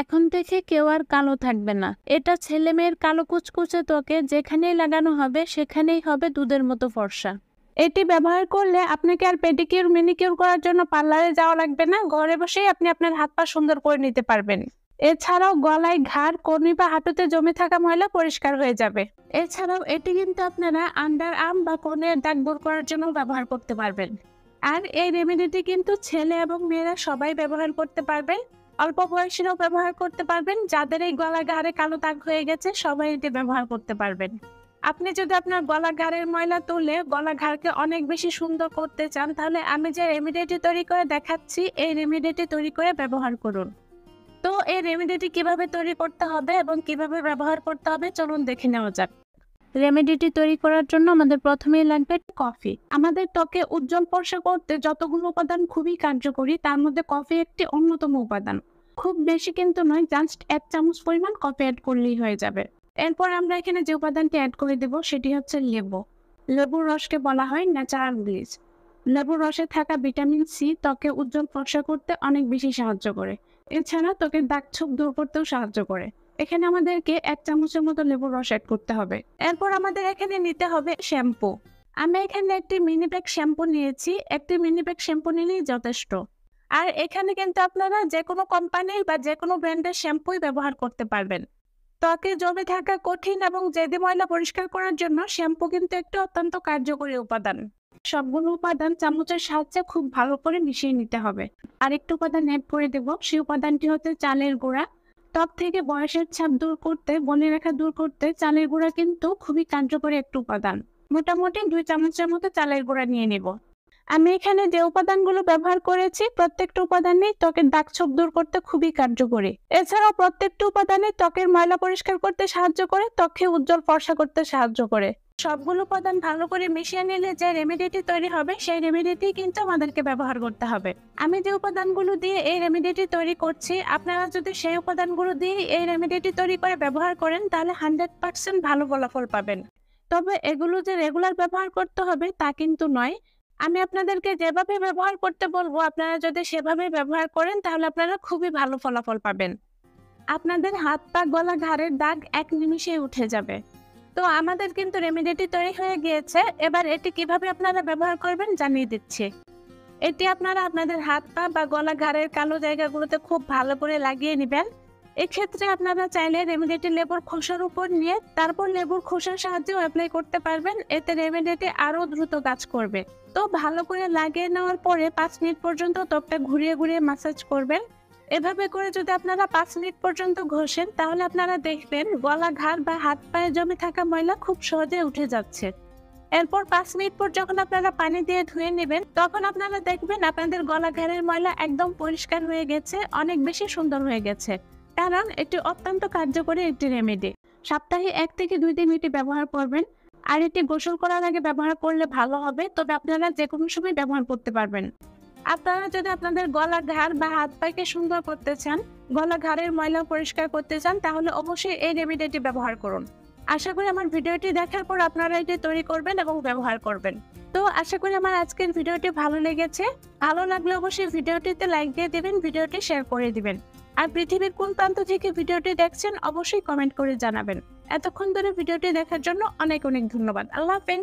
এখন থেকে কেউ আর কালো থাকবে না। এটা ছেলেমেয়ের কালো কুচকুচে ত্বকে যেখানেই লাগানো হবে সেখানেই হবে দুধের মতো ফর্সা। এটি ব্যবহার করলে আপনাকে আর পেডিকিউর ম্যানিকিউর করার জন্য পার্লারে যাওয়া লাগবে না। ঘরে বসেই আপনি আপনার হাত পা সুন্দর করে নিতে পারবেন। এছাড়াও গলায়, ঘাড়, কনুই বা হাঁটুতে জমে থাকা ময়লা পরিষ্কার হয়ে যাবে। এছাড়াও এটি কিন্তু আপনারা আন্ডার আর্ম বা কনুইয়ের দাগ দূর করার জন্য ব্যবহার করতে পারবেন। আর এই রেমেডিটি কিন্তু ছেলে এবং মেয়েরা সবাই ব্যবহার করতে পারবে। অল্প বয়সীরাও ব্যবহার করতে পারবেন। যাদের এই গলা ঘাড়ে কালো দাগ হয়ে গেছে সবাই এটি ব্যবহার করতে পারবেন। আপনি যদি আপনার গলা ঘাড়ের ময়লা তুলে গলা ঘাড়কে অনেক বেশি সুন্দর করতে চান, তাহলে আমি যে রেমেডিটি তৈরি করে দেখাচ্ছি এই রেমেডিটি তৈরি করে ব্যবহার করুন। তো এই রেমেডিটি কিভাবে তৈরি করতে হবে এবং কিভাবে ব্যবহার করতে হবে চলুন দেখে নেওয়া যাক। রেমেডিটি তৈরি করার জন্য আমাদের প্রথমেই লাগবে কফি। আমাদের ত্বকে উজ্জ্বল ফর্সা করতে যতগুলো উপাদান খুবই কার্যকরী, তার মধ্যে কফি একটি অন্যতম উপাদান। খুব বেশি কিন্তু নয়, জাস্ট 1 চামচ পরিমাণ কফি অ্যাড করলেই হয়ে যাবে। এরপর আমরা এখানে যে উপাদানটি অ্যাড করে দেব সেটি হচ্ছে লেবু। লেবুর রসকে বলা হয় ন্যাচারাল ব্লিচ। লেবুর রসে থাকা ভিটামিন সি ত্বকে উজ্জ্বল ফর্সা করতে অনেক বেশি সাহায্য করে। এছাড়া ত্বকের দাগ ছোপ দূর করতেও সাহায্য করে। এখানে আমাদেরকে 1 চামচের মতো লেবুর রস অ্যাড করতে হবে। এরপর আমাদের এখানে নিতে হবে শ্যাম্পু। আমি এখানে একটি মিনি প্যাক শ্যাম্পু নিয়েছি। একটি মিনি প্যাক শ্যাম্পু নিলেই যথেষ্ট। আর এখানে কিন্তু আপনারা যে কোনো কোম্পানির বা যে কোনো ব্র্যান্ডের শ্যাম্পুই ব্যবহার করতে পারবেন। ত্বকে জমে থাকা কঠিন এবং জেদি ময়লা পরিষ্কার করার জন্য শ্যাম্পু কিন্তু একটি অত্যন্ত কার্যকরী উপাদান। সবগুলো উপাদান চামচের সাহায্যে খুব ভালো করে মিশিয়ে নিতে হবে। আরেকটু উপাদান অ্যাড করে দেব, সেই উপাদানটি হচ্ছে চালের গুঁড়া। ত্বক থেকে বয়সের ছাপ দূর করতে, বনে রেখা দূর করতে চালের গুঁড়া কিন্তু খুবই কার্যকরী একটি উপাদান। মোটামুটি 2 চামচের মতো চালের গুঁড়া নিয়ে নেব। আমি এখানে যে উপাদানগুলো ব্যবহার করেছি প্রত্যেকটা উপাদানই ত্বকের দাগ ছোপ দূর করতে খুবই কার্যকরী। এছাড়াও প্রত্যেকটা উপাদানই ত্বকের ময়লা পরিষ্কার করতে সাহায্য করে, ত্বকে উজ্জ্বল ফর্সা করতে সাহায্য করে। সবগুলো উপাদান ভালো করে মিশিয়ে নিলে যে রেমেডিটি তৈরি হবে সেই রেমেডিটি কিন্তু আমাদেরকে ব্যবহার করতে হবে। আমি যে উপাদানগুলো দিয়ে এই রেমেডিটি তৈরি করছি, আপনারা যদি সেই উপাদানগুলো দিয়ে এই রেমেডিটি তৈরি করে ব্যবহার করেন তাহলে 100% ভালো ফলাফল পাবেন। তবে এগুলো যে রেগুলার ব্যবহার করতে হবে তা কিন্তু নয়। আমি আপনাদেরকে যেভাবে ব্যবহার করতে বলবো আপনারা যদি সেভাবে ব্যবহার করেন তাহলে আপনারা খুবই ভালো ফলাফল পাবেন। আপনাদের হাত, পা, গলা, ঘাড়ের দাগ 1 নিমিষেই উঠে যাবে। তো আমাদের কিন্তু রেমেডিটি তৈরি হয়ে গিয়েছে। এবার এটি কিভাবে আপনারা ব্যবহার করবেন জানিয়ে দিচ্ছি। এটি আপনারা আপনাদের হাত, পা বা গলা, ঘাড়ের কালো জায়গাগুলোতে খুব ভালো করে লাগিয়ে নেবেন। এক্ষেত্রে আপনারা চাইলে রেমেডিটি লেবুর খোসার উপর নিয়ে তারপর লেবুর খোসার সাহায্যেও অ্যাপ্লাই করতে পারবেন। এতে রেমেডিটি আরো দ্রুত কাজ করবে। তো ভালো করে লাগিয়ে নেওয়ার পরে 5 মিনিট পর্যন্ত ত্বকটা ঘুরিয়ে ঘুরিয়ে ম্যাসাজ করবেন। এভাবে করে যদি আপনারা 5 মিনিট পর্যন্ত ঘষেন তাহলে আপনারা দেখবেন গলা, ঘাড় বা হাত পায়ে জমে থাকা ময়লা খুব সহজে উঠে যাচ্ছে। এরপর 5 মিনিট পর যখন আপনারা পানি দিয়ে ধুয়ে নেবেন তখন আপনারা দেখবেন আপনাদের গলা, ঘাড়ের ময়লা একদম পরিষ্কার হয়ে গেছে, অনেক বেশি সুন্দর হয়ে গেছে। কারণ এটি অত্যন্ত কার্যকরী একটি রেমেডি। সপ্তাহে 1 থেকে 2 দিন এটি ব্যবহার করবেন। আর এটি গোসল করার আগে ব্যবহার করলে ভালো হবে, তবে আপনারা যে কোনো সময় ব্যবহার করতে পারবেন। আপনারা যদি আপনাদের গলা, ঘাড় বা হাত পাকে সুন্দর করতে চান, গলা, ঘাড়ের ময়লা পরিষ্কার করতে চান, তাহলে অবশ্যই এই রেমেডিটি ব্যবহার করুন। আশা করি আমার ভিডিওটি দেখার পর আপনারা এটি তৈরি করবেন এবং ব্যবহার করবেন। তো আশা করি আমার আজকের ভিডিওটি ভালো লেগেছে। ভালো লাগলে অবশ্যই ভিডিওটিতে লাইক দিয়ে দিবেন, ভিডিওটি শেয়ার করে দিবেন। আর পৃথিবীর কোন প্রান্ত থেকে ভিডিওটি দেখছেন অবশ্যই কমেন্ট করে জানাবেন। এতক্ষণ ধরে ভিডিওটি দেখার জন্য অনেক অনেক ধন্যবাদ। আল্লাহ হাফেজ।